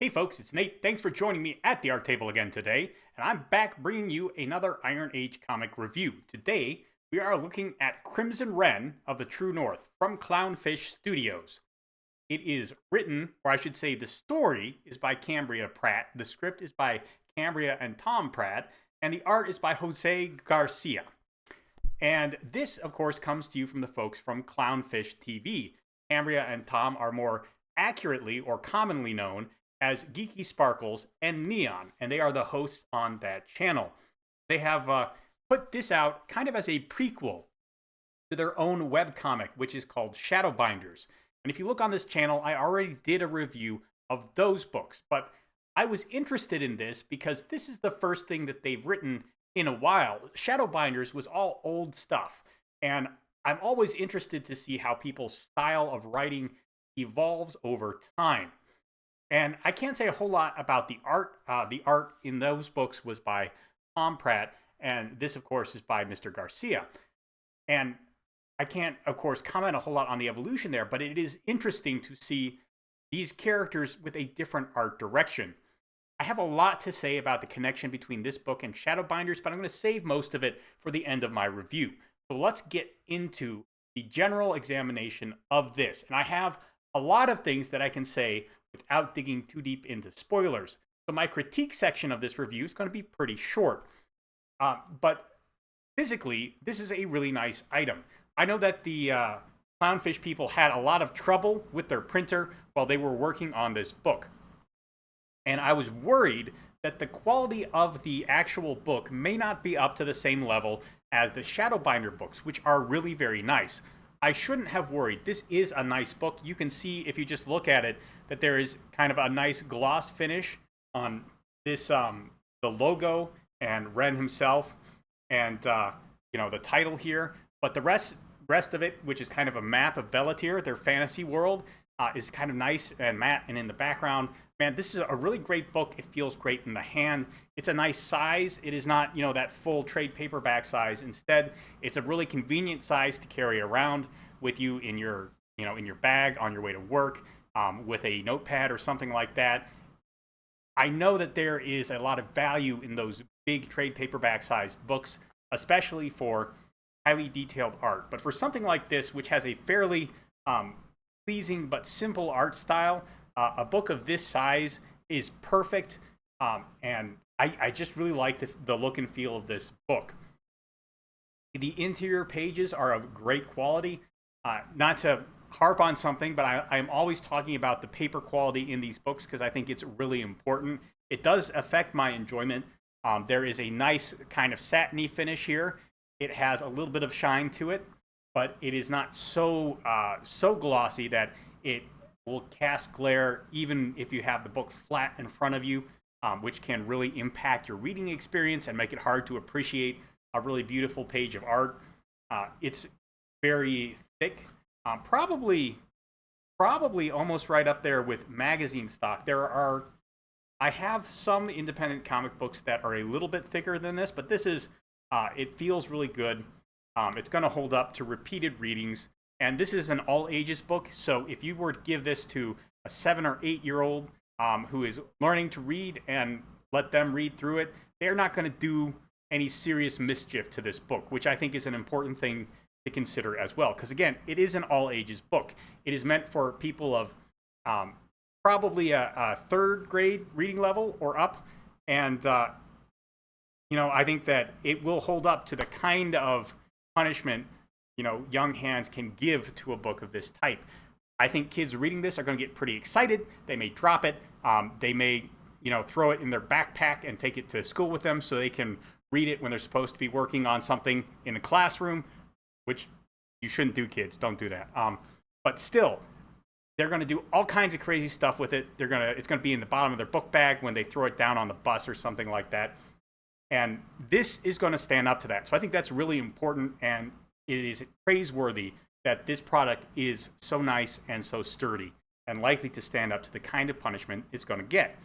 Hey folks, it's Nate. Thanks for joining me at the art table again today, and I'm back bringing you another Iron Age comic review. Today, we are looking at Crimson Wren of the True North from Clownfish Studios. It is written, or I should say the story is by Cambria Pratt, the script is by Cambria and Tom Pratt, and the art is by Jose Garcia. And this, of course, comes to you from the folks from Clownfish TV. Cambria and Tom are more accurately or commonly known as Geeky Sparkles and Neon, and they are the hosts on that channel. They have put this out kind of as a prequel to their own webcomic, which is called Shadowbinders. And if you look on this channel, I already did a review of those books, but I was interested in this because this is the first thing that they've written in a while. Shadowbinders was all old stuff, and I'm always interested to see how people's style of writing evolves over time. And I can't say a whole lot about the art. The art in those books was by Tom Pratt, and this, of course, is by Mr. Garcia. And I can't, of course, comment a whole lot on the evolution there, but it is interesting to see these characters with a different art direction. I have a lot to say about the connection between this book and Shadowbinders, but I'm going to save most of it for the end of my review. So let's get into the general examination of this. And I have a lot of things that I can say without digging too deep into spoilers. So my critique section of this review is going to be pretty short. But physically, this is a really nice item. I know that the Clownfish people had a lot of trouble with their printer while they were working on this book. And I was worried that the quality of the actual book may not be up to the same level as the Shadowbinder books, which are really very nice. I shouldn't have worried. This is a nice book. You can see, if you just look at it, that there is kind of a nice gloss finish on this, the logo and Wren himself, and the title here. But the rest of it, which is kind of a map of Bellatir, their fantasy world, is kind of nice and matte. And in the background, man, this is a really great book. It feels great in the hand. It's a nice size. It is not, that full trade paperback size. Instead, it's a really convenient size to carry around with you in your, in your bag on your way to work, with a notepad or something like that. I know that there is a lot of value in those big trade paperback sized books, especially for highly detailed art. But for something like this, which has a fairly pleasing but simple art style, a book of this size is perfect, and I just really like the look and feel of this book. The interior pages are of great quality. Not to harp on something, but I'm always talking about the paper quality in these books because I think it's really important. It does affect my enjoyment. There is a nice kind of satiny finish here. It has a little bit of shine to it, but it is not so glossy that it will cast glare even if you have the book flat in front of you, which can really impact your reading experience and make it hard to appreciate a really beautiful page of art. It's very thick, probably almost right up there with magazine stock. I have some independent comic books that are a little bit thicker than this, but this is, it feels really good. It's going to hold up to repeated readings. And this is an all-ages book, so if you were to give this to a 7 or 8-year-old who is learning to read and let them read through it, they're not going to do any serious mischief to this book, which I think is an important thing to consider as well. Because again, it is an all-ages book. It is meant for people of probably a third grade reading level or up, and I think that it will hold up to the kind of punishment young hands can give to a book of this type. I think kids reading this are going to get pretty excited. They may drop it. They may, throw it in their backpack and take it to school with them so they can read it when they're supposed to be working on something in the classroom, which you shouldn't do, kids. Don't do that. But still, they're going to do all kinds of crazy stuff with it. It's going to be in the bottom of their book bag when they throw it down on the bus or something like that. And this is going to stand up to that. So I think that's really important, and it is praiseworthy that this product is so nice and so sturdy and likely to stand up to the kind of punishment it's going to get.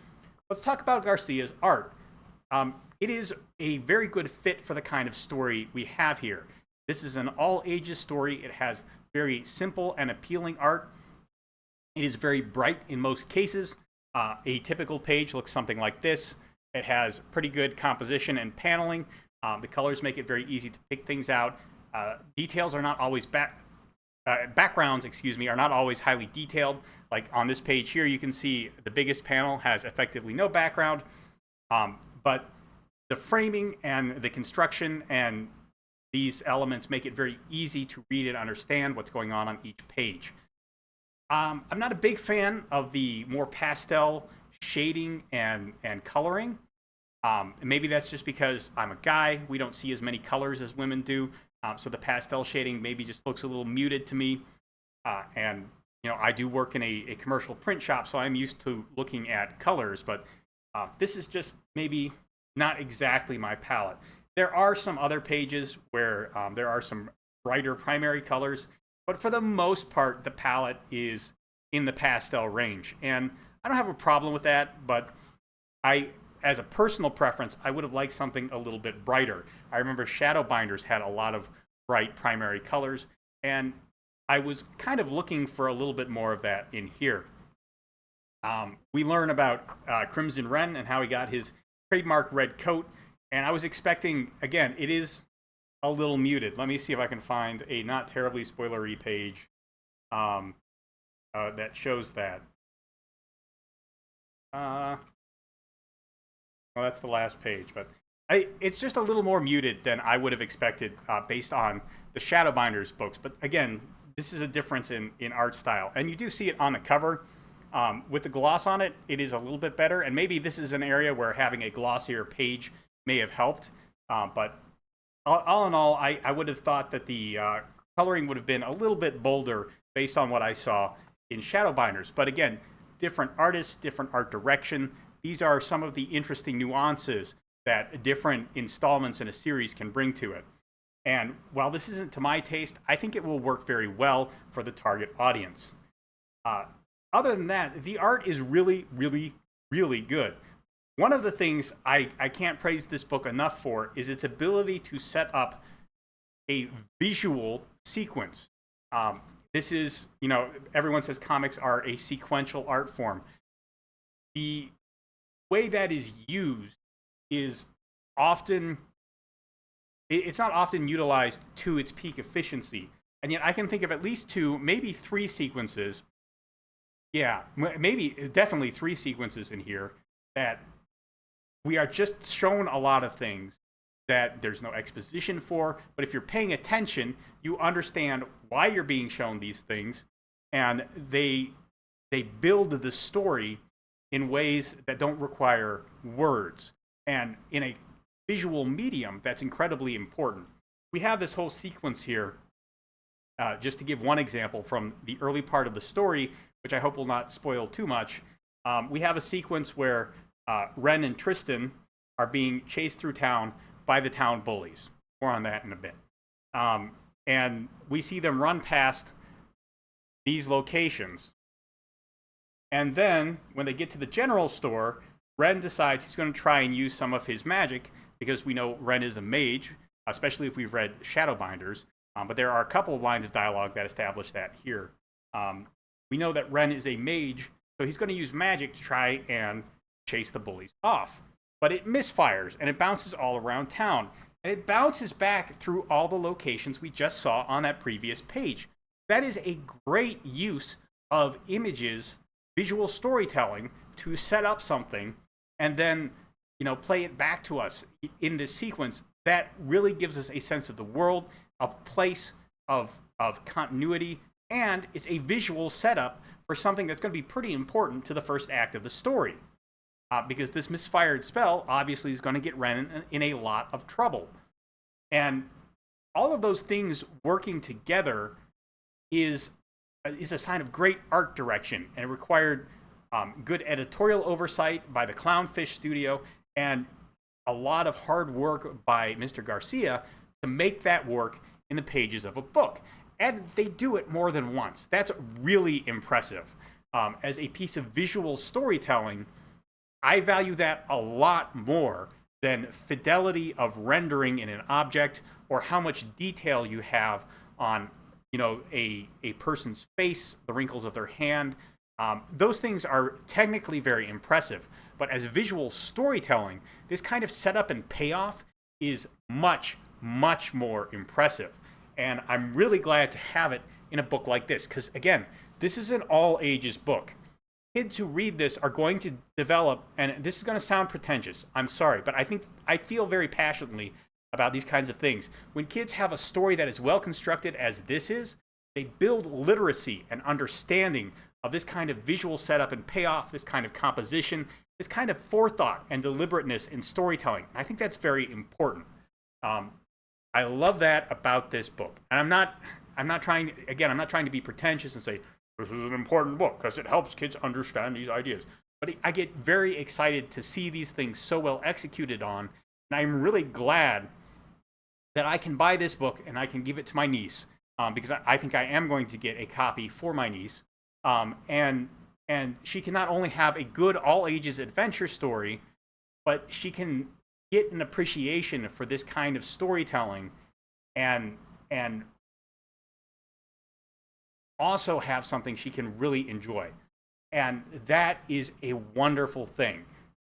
Let's talk about Garcia's art. It is a very good fit for the kind of story we have here. This is an all-ages story. It has very simple and appealing art. It is very bright in most cases. A typical page looks something like this. It has pretty good composition and paneling. The colors make it very easy to pick things out. Details are not always backgrounds, excuse me, are not always highly detailed. Like on this page here, you can see the biggest panel has effectively no background, but the framing and the construction and these elements make it very easy to read and understand what's going on each page. I'm not a big fan of the more pastel shading and coloring. Maybe that's just because I'm a guy. We don't see as many colors as women do. So the pastel shading maybe just looks a little muted to me. And, I do work in a commercial print shop, so I'm used to looking at colors. But this is just maybe not exactly my palette. There are some other pages where there are some brighter primary colors. But for the most part, the palette is in the pastel range. And I don't have a problem with that, but as a personal preference, I would have liked something a little bit brighter. I remember Shadowbinders had a lot of bright primary colors, and I was kind of looking for a little bit more of that in here. We learn about Crimson Wren and how he got his trademark red coat, and I was expecting, again, it is a little muted. Let me see if I can find a not terribly spoilery page that shows that. Well, that's the last page, but it's just a little more muted than I would have expected based on the Shadowbinders books. But again, this is a difference in art style. And you do see it on the cover. With the gloss on it, it is a little bit better. And maybe this is an area where having a glossier page may have helped. But all in all, I would have thought that the coloring would have been a little bit bolder based on what I saw in Shadowbinders. But again, different artists, different art direction. These are some of the interesting nuances that different installments in a series can bring to it. And while this isn't to my taste, I think it will work very well for the target audience. Other than that, the art is really, really, really good. One of the things I can't praise this book enough for is its ability to set up a visual sequence. This is, everyone says comics are a sequential art form. The way that is used is often, it's not often utilized to its peak efficiency. And yet I can think of at least 2, maybe 3 sequences. Yeah, definitely 3 sequences in here that we are just shown a lot of things that there's no exposition for, but if you're paying attention, you understand why you're being shown these things, and they build the story in ways that don't require words. And in a visual medium, that's incredibly important. We have this whole sequence here, just to give one example from the early part of the story, which I hope will not spoil too much. We have a sequence where Wren and Tristan are being chased through town by the town bullies. More on that in a bit. And we see them run past these locations. And then, when they get to the general store, Wren decides he's going to try and use some of his magic, because we know Wren is a mage, especially if we've read Shadowbinders. But there are a couple of lines of dialogue that establish that here. We know that Wren is a mage, so he's going to use magic to try and chase the bullies off. But it misfires, and it bounces all around town. And it bounces back through all the locations we just saw on that previous page. That is a great use of images, visual storytelling, to set up something and then, play it back to us in this sequence. That really gives us a sense of the world, of place, of continuity, and it's a visual setup for something that's going to be pretty important to the first act of the story. Because this misfired spell obviously is going to get Wren in a lot of trouble. And all of those things working together is a sign of great art direction, and it required good editorial oversight by the Clownfish Studio and a lot of hard work by Mr. Garcia to make that work in the pages of a book. And they do it more than once. That's really impressive. As a piece of visual storytelling, I value that a lot more than fidelity of rendering in an object or how much detail you have on, a person's face, the wrinkles of their hand. Those things are technically very impressive, but as visual storytelling, this kind of setup and payoff is much, much more impressive. And I'm really glad to have it in a book like this, because again, this is an all ages book. Kids who read this are going to develop, and this is going to sound pretentious, I'm sorry, but I feel very passionately about these kinds of things. When kids have a story that is well constructed as this is, they build literacy and understanding of this kind of visual setup and payoff, this kind of composition, this kind of forethought and deliberateness in storytelling. I think that's very important. I love that about this book. And I'm not trying to be pretentious and say, this is an important book because it helps kids understand these ideas. But I get very excited to see these things so well executed on. And I'm really glad that I can buy this book and I can give it to my niece, because I think I am going to get a copy for my niece. And she can not only have a good all ages adventure story, but she can get an appreciation for this kind of storytelling and also have something she can really enjoy. And that is a wonderful thing.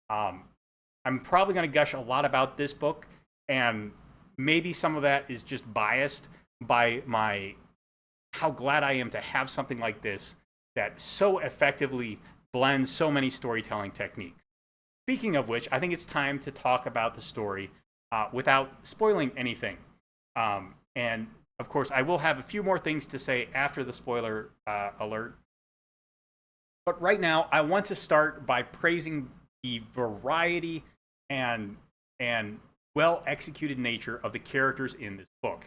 I'm probably going to gush a lot about this book, and maybe some of that is just biased by how glad I am to have something like this that so effectively blends so many storytelling techniques. Speaking of which, I think it's time to talk about the story without spoiling anything. And of course, I will have a few more things to say after the spoiler alert. But right now, I want to start by praising the variety and well-executed nature of the characters in this book.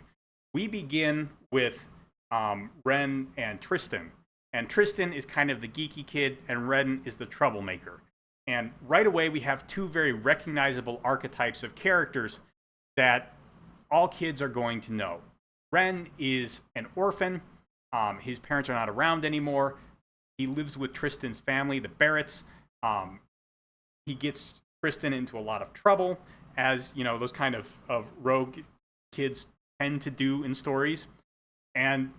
We begin with Ren and Tristan. And Tristan is kind of the geeky kid, and Ren is the troublemaker. And right away, we have two very recognizable archetypes of characters that all kids are going to know. Ren is an orphan. His parents are not around anymore. He lives with Tristan's family, the Barretts. He gets Tristan into a lot of trouble, as you know, those kind of rogue kids tend to do in stories. And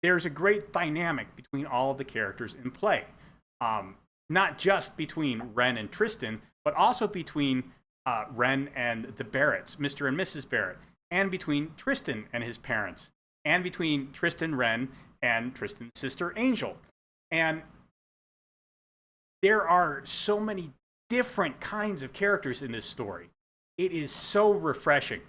there's a great dynamic between all of the characters in play. Not just between Ren and Tristan, but also between Ren and the Barretts, Mr. and Mrs. Barrett, and between Tristan and his parents, and between Tristan Wren and Tristan's sister Angel. And there are so many different kinds of characters in this story. It is so refreshing.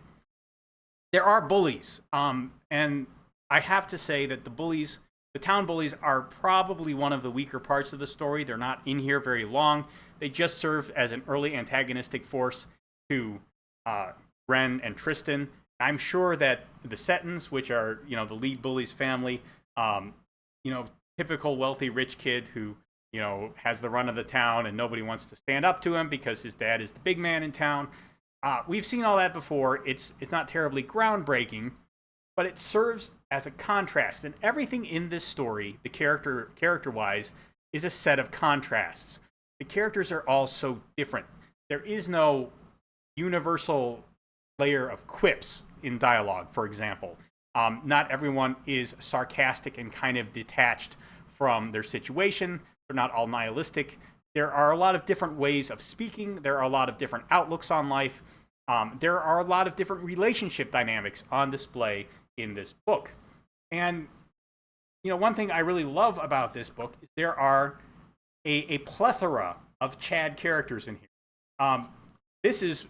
There are bullies, and I have to say that the town bullies are probably one of the weaker parts of the story. They're not in here very long. They just serve as an early antagonistic force to Ren and Tristan. I'm sure that the Settons, which are, you know, the lead bully's family, typical wealthy rich kid who, you know, has the run of the town and nobody wants to stand up to him because his dad is the big man in town. We've seen all that before. It's not terribly groundbreaking, but it serves as a contrast. And everything in this story, the character-wise, is a set of contrasts. The characters are all so different. There is no universal layer of quips in dialogue, for example. Not everyone is sarcastic and kind of detached from their situation. They're not all nihilistic. There are a lot of different ways of speaking. There are a lot of different outlooks on life. There are a lot of different relationship dynamics on display in this book. And, you know, one thing I really love about this book is there are a plethora of Chad characters in here. This is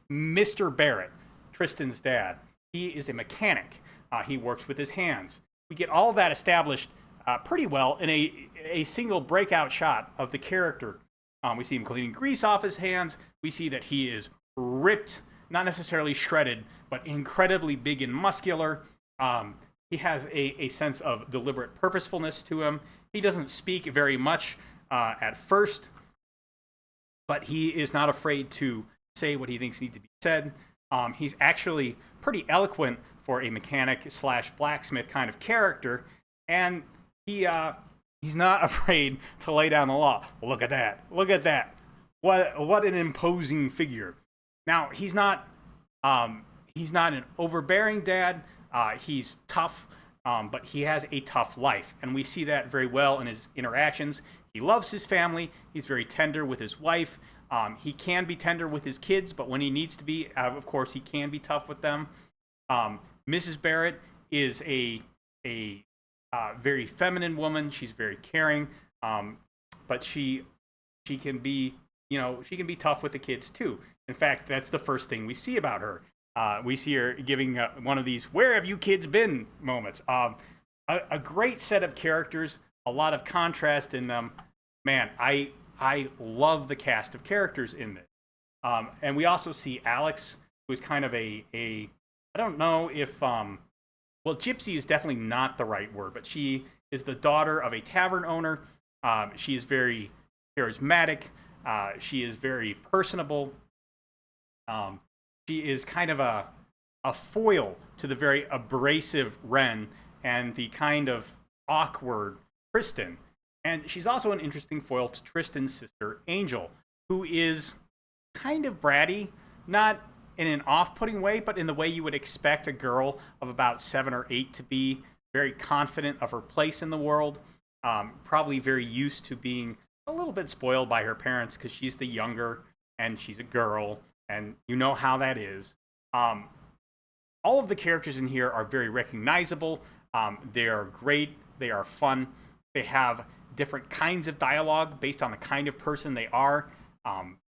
Mr. Barrett, Tristan's dad. He is a mechanic. He works with his hands. We get all of that established pretty well in a single breakout shot of the character. We see him cleaning grease off his hands. We see that he is ripped, not necessarily shredded, but incredibly big and muscular. He has a sense of deliberate purposefulness to him. He doesn't speak very much at first, but he is not afraid to say what he thinks needs to be said. He's actually pretty eloquent for a mechanic / blacksmith kind of character, and he's not afraid to lay down the law. Look at that! Look at that! What an imposing figure. Now he's not an overbearing dad. He's tough. but he has a tough life, and we see that very well in his interactions. He loves his family. He's very tender with his wife. He can be tender with his kids, but when he needs to be, of course, he can be tough with them. Mrs. Barrett is a very feminine woman. She's very caring, but she can be, she can be tough with the kids too. In fact, that's the first thing we see about her. We see her giving one of these "Where have you kids been?" moments. A great set of characters, a lot of contrast in them. Man, I love the cast of characters in this. And we also see Alex, who is kind of a I don't know if well, gypsy is definitely not the right word, but she is the daughter of a tavern owner. She is very charismatic. She is very personable. She is kind of a foil to the very abrasive Ren and the kind of awkward Tristan. And she's also an interesting foil to Tristan's sister, Angel, who is kind of bratty, not in an off-putting way, but in the way you would expect a girl of about 7 or 8 to be, very confident of her place in the world, probably very used to being a little bit spoiled by her parents because she's the younger and she's a girl, and you know how that is. All of the characters in here are very recognizable. They are great. They are fun. They have different kinds of dialogue based on the kind of person they are.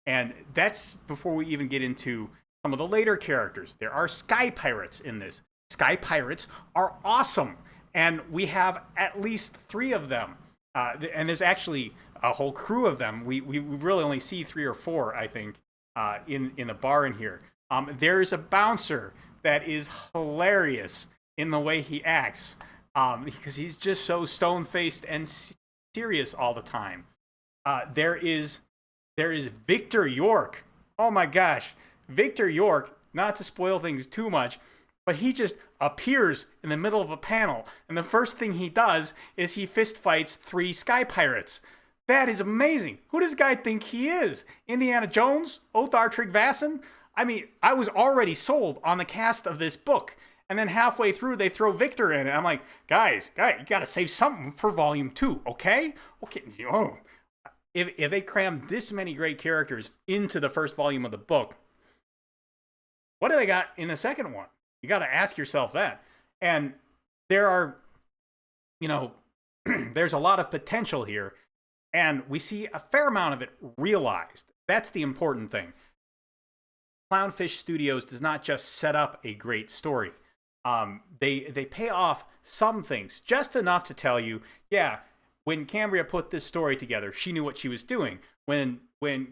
And that's before we even get into some of the later characters. There are sky pirates in this. Sky pirates are awesome. And we have at least 3 of them. And there's actually a whole crew of them. We really only see 3 or 4, I think, in the bar in here. There's a bouncer that is hilarious in the way he acts, because he's just so stone-faced and serious all the time. There is Victor York. Oh my gosh, Victor York. Not to spoil things too much, but he just appears in the middle of a panel, and the first thing he does is he fist fights 3 sky pirates. That is amazing. Who does this guy think he is? Indiana Jones? Othar Tryggvason? I mean, I was already sold on the cast of this book. And then halfway through, they throw Victor in. And I'm like, guys, you got to save something for volume 2, okay? Okay. Oh. If they cram this many great characters into the first volume of the book, what do they got in the second one? You got to ask yourself that. And there are, there's a lot of potential here. And we see a fair amount of it realized. That's the important thing. Clownfish Studios does not just set up a great story. They pay off some things, just enough to tell you, yeah, when Cambria put this story together, she knew what she was doing. When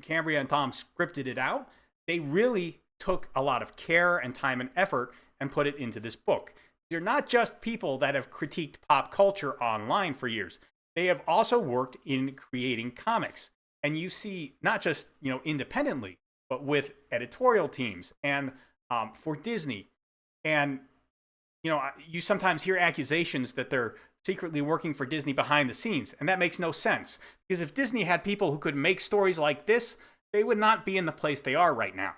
Cambria and Tom scripted it out, they really took a lot of care and time and effort and put it into this book. They're not just people that have critiqued pop culture online for years. They have also worked in creating comics. And you see, not just, independently, but with editorial teams and for Disney. And, you sometimes hear accusations that they're secretly working for Disney behind the scenes. And that makes no sense. Because if Disney had people who could make stories like this, they would not be in the place they are right now.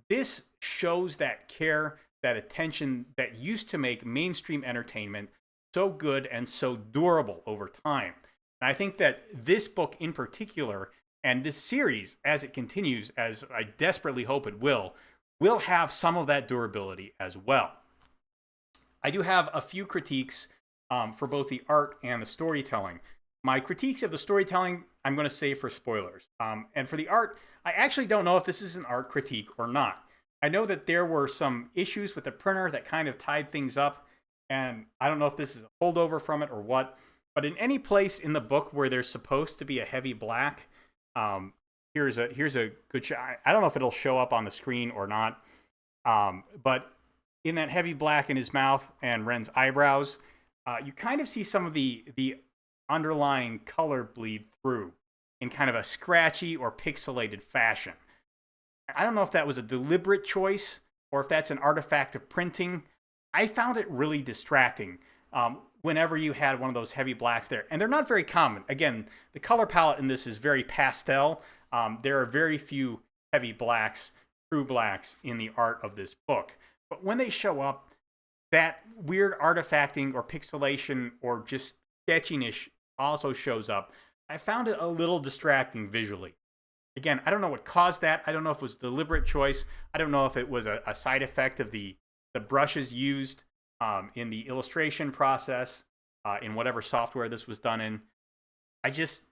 This shows that care, that attention that used to make mainstream entertainment so good and so durable over time. And I think that this book in particular, and this series as it continues, as I desperately hope it will have some of that durability as well. I do have a few critiques for both the art and the storytelling. My critiques of the storytelling, I'm going to save for spoilers. And for the art, I actually don't know if this is an art critique or not. I know that there were some issues with the printer that kind of tied things up, and I don't know if this is a holdover from it or what, but in any place in the book where there's supposed to be a heavy black, here's a good shot. I don't know if it'll show up on the screen or not, but in that heavy black in his mouth and Ren's eyebrows, you kind of see some of the underlying color bleed through in kind of a scratchy or pixelated fashion. I don't know if that was a deliberate choice or if that's an artifact of printing. I found it really distracting whenever you had one of those heavy blacks there. And they're not very common. Again, the color palette in this is very pastel. There are very few heavy blacks, true blacks in the art of this book. But when they show up, that weird artifacting or pixelation or just sketchiness also shows up. I found it a little distracting visually. Again, I don't know what caused that. I don't know if it was a deliberate choice. I don't know if it was a side effect of the brushes used in the illustration process, in whatever software this was done in. I just,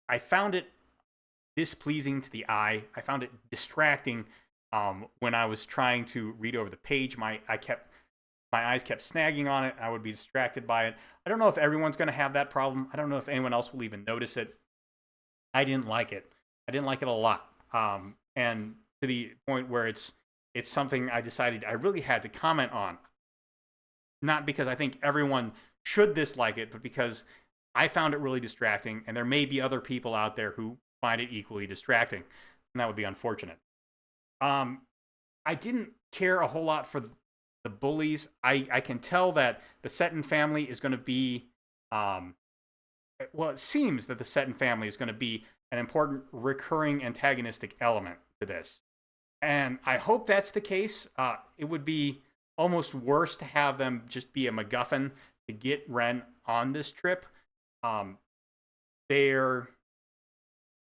I found it displeasing to the eye. I found it distracting when I was trying to read over the page. My eyes kept snagging on it. I would be distracted by it. I don't know if everyone's going to have that problem. I don't know if anyone else will even notice it. I didn't like it. I didn't like it a lot. And to the point where it's something I decided I really had to comment on. Not because I think everyone should dislike it, but because I found it really distracting, and there may be other people out there who find it equally distracting, and that would be unfortunate. I didn't care a whole lot for the bullies. I can tell that the Seton family is going to be, well, it seems that the Seton family is going to be an important recurring antagonistic element to this. And I hope that's the case. It would be almost worse to have them just be a MacGuffin to get Ren on this trip. They're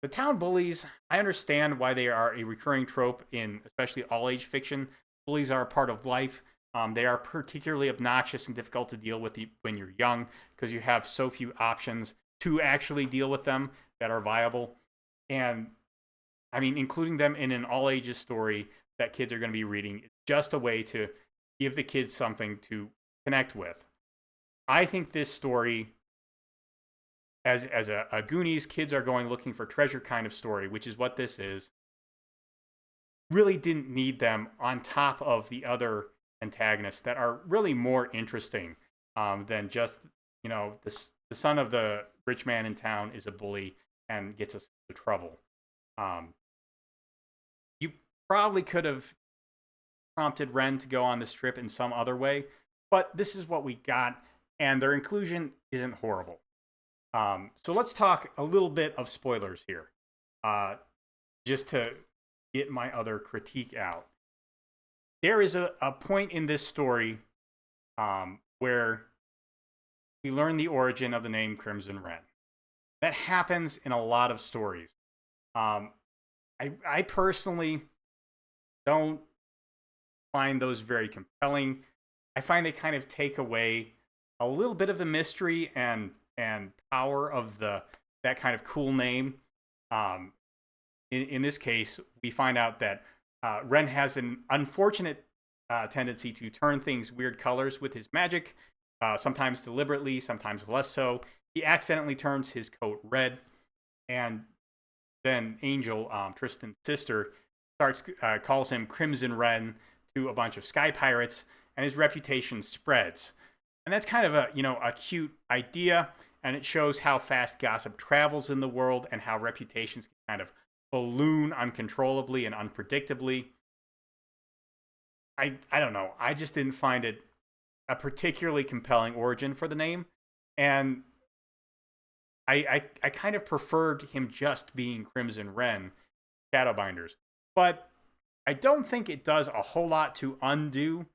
the town bullies. I understand why they are a recurring trope in especially all age fiction. Bullies are a part of life. They are particularly obnoxious and difficult to deal with when you're young because you have so few options to actually deal with them that are viable. And I mean, including them in an all ages story that kids are going to be reading, it's just a way to give the kids something to connect with. I think this story, as a Goonies, kids are going looking for treasure kind of story, which is what this is, really didn't need them on top of the other antagonists that are really more interesting than just, the son of the rich man in town is a bully and gets us into trouble. You probably could have prompted Ren to go on this trip in some other way, but this is what we got, and their inclusion isn't horrible. So let's talk a little bit of spoilers here, just to get my other critique out. There is a point in this story where we learn the origin of the name Crimson Wren. That happens in a lot of stories. I personally don't find those very compelling. I find they kind of take away a little bit of the mystery and power of that kind of cool name. In this case, we find out that Ren has an unfortunate tendency to turn things weird colors with his magic, sometimes deliberately, sometimes less so. He accidentally turns his coat red, and then Angel, Tristan's sister, calls him Crimson Wren to a bunch of sky pirates, and his reputation spreads. And that's kind of a cute idea, and it shows how fast gossip travels in the world and how reputations can kind of balloon uncontrollably and unpredictably. I don't know. I just didn't find it a particularly compelling origin for the name, and I kind of preferred him just being Crimson Wren, Shadowbinders. But I don't think it does a whole lot to undo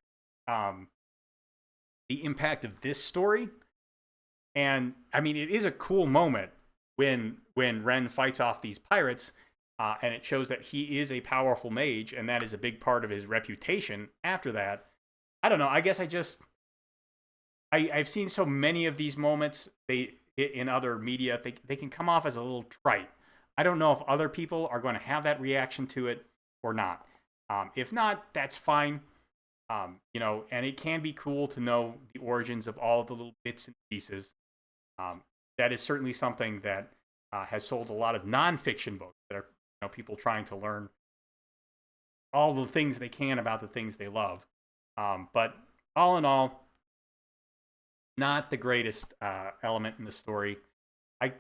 the impact of this story. And I mean, it is a cool moment when Ren fights off these pirates, and it shows that he is a powerful mage, and that is a big part of his reputation after that. I don't know. I guess I've seen so many of these moments in other media. They can come off as a little trite. I don't know if other people are going to have that reaction to it or not. If not, that's fine. And it can be cool to know the origins of all the little bits and pieces. That is certainly something that has sold a lot of nonfiction books that are people trying to learn all the things they can about the things they love. But all in all, not the greatest element in the story. I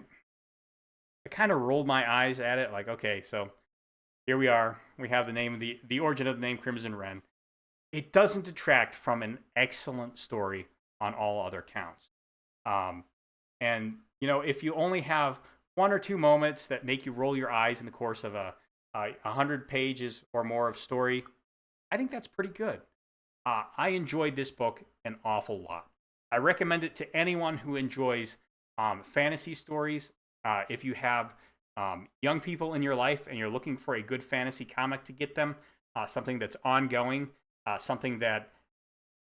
kind of rolled my eyes at it, like, okay, so here we are. We have the name of the origin of the name Crimson Wren. It doesn't detract from an excellent story on all other counts. And if you only have one or two moments that make you roll your eyes in the course of 100 pages or more of story, I think that's pretty good. I enjoyed this book an awful lot. I recommend it to anyone who enjoys fantasy stories. If you have young people in your life and you're looking for a good fantasy comic to get them, something that's ongoing, something that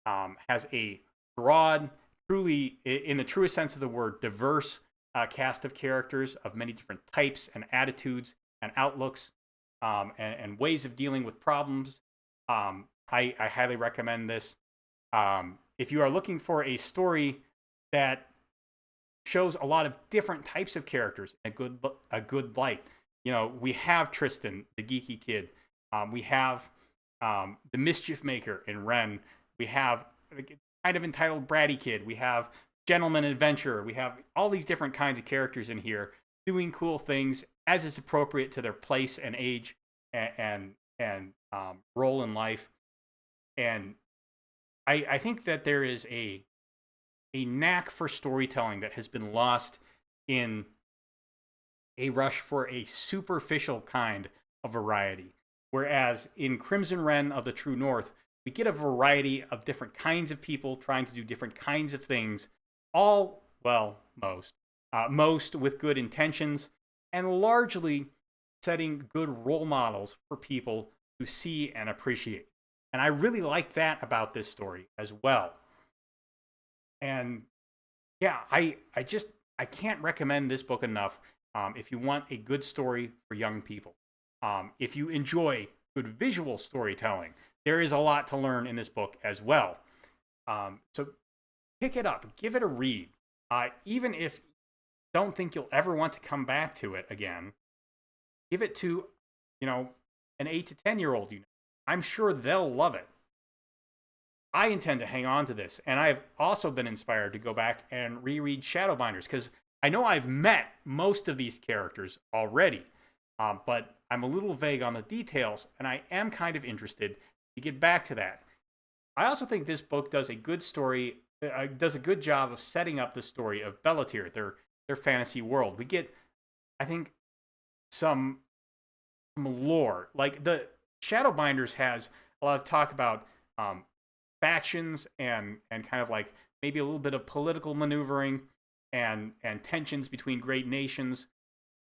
has a broad, truly, in the truest sense of the word, diverse cast of characters of many different types and attitudes and outlooks, and ways of dealing with problems. I highly recommend this. If you are looking for a story that shows a lot of different types of characters in a good light, we have Tristan, the geeky kid. We have the mischief maker in Ren. We have kind of entitled bratty kid. We have gentleman adventurer. We have all these different kinds of characters in here doing cool things as is appropriate to their place and age and role in life. And I think that there is a knack for storytelling that has been lost in a rush for a superficial kind of variety. Whereas in Crimson Wren of the True North, we get a variety of different kinds of people trying to do different kinds of things, all, well, most with good intentions, and largely setting good role models for people to see and appreciate. And I really like that about this story as well. And yeah, I can't recommend this book enough. If you want a good story for young people, if you enjoy good visual storytelling, there is a lot to learn in this book as well. So pick it up, give it a read. Even if you don't think you'll ever want to come back to it again, give it to, an 8 to 10-year-old. I'm sure they'll love it. I intend to hang on to this, and I've also been inspired to go back and reread Shadowbinders, because I know I've met most of these characters already, but I'm a little vague on the details, and I am kind of interested to get back to that. I also think this book does a good job of setting up the story of Bellatir, their fantasy world. We get, I think, some lore. Like, the Shadowbinders has a lot of talk about factions and kind of like maybe a little bit of political maneuvering and tensions between great nations.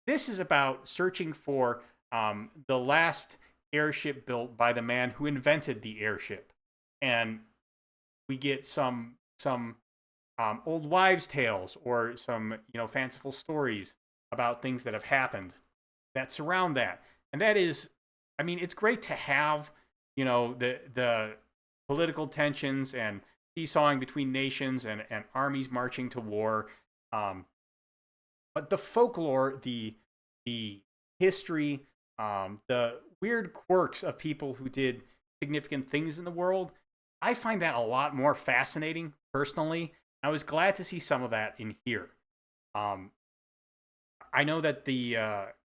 This is about searching for the last airship built by the man who invented the airship, and we get some old wives' tales or some fanciful stories about things that have happened that surround that. And that is, I mean, it's great to have the political tensions and seesawing between nations and armies marching to war. But the folklore, the history, the weird quirks of people who did significant things in the world, I find that a lot more fascinating personally. I was glad to see some of that in here. I know that the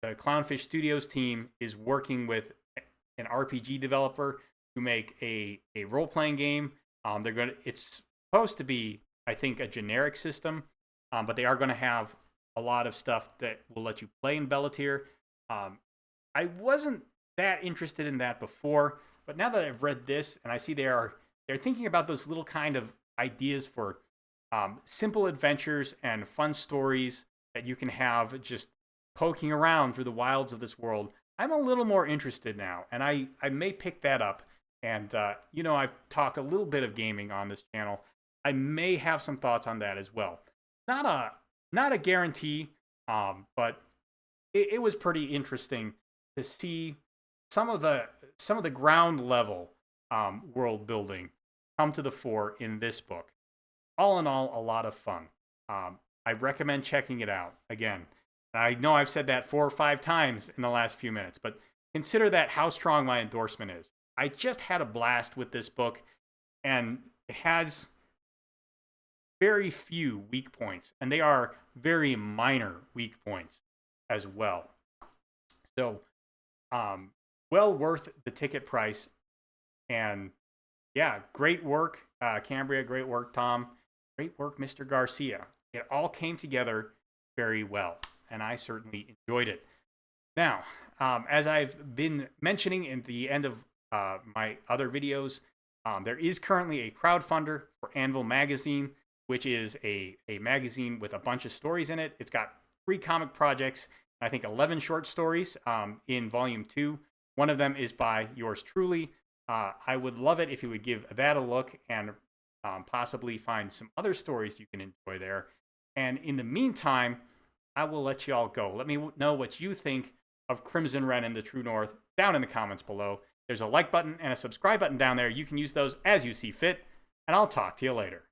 Clownfish Studios team is working with an RPG developer to make a role-playing game. It's supposed to be, I think, a generic system, but they are going to have a lot of stuff that will let you play in Bellatir. I wasn't that interested in that before, but now that I've read this and I see they're thinking about those little kind of ideas for simple adventures and fun stories that you can have just poking around through the wilds of this world, I'm a little more interested now, and I may pick that up. And, I've talked a little bit of gaming on this channel. I may have some thoughts on that as well. Not a guarantee, but it was pretty interesting to see some of the ground level world building come to the fore in this book. All in all, a lot of fun. I recommend checking it out. Again, I know I've said that 4 or 5 times in the last few minutes, but consider that how strong my endorsement is. I just had a blast with this book, and it has very few weak points, and they are very minor weak points as well. So, well worth the ticket price. And yeah, great work, Cambria. Great work, Tom. Great work, Mr. Garcia. It all came together very well, and I certainly enjoyed it. Now, as I've been mentioning in the end of my other videos, There is currently a crowdfunder for Anvil Magazine, which is a magazine with a bunch of stories in it. It's got 3 comic projects, I think 11 short stories in volume 2. One of them is by yours truly. I would love it if you would give that a look and possibly find some other stories you can enjoy there. And in the meantime, I will let you all go. Let me know what you think of Crimson Wren and the True North down in the comments below. There's a like button and a subscribe button down there. You can use those as you see fit, and I'll talk to you later.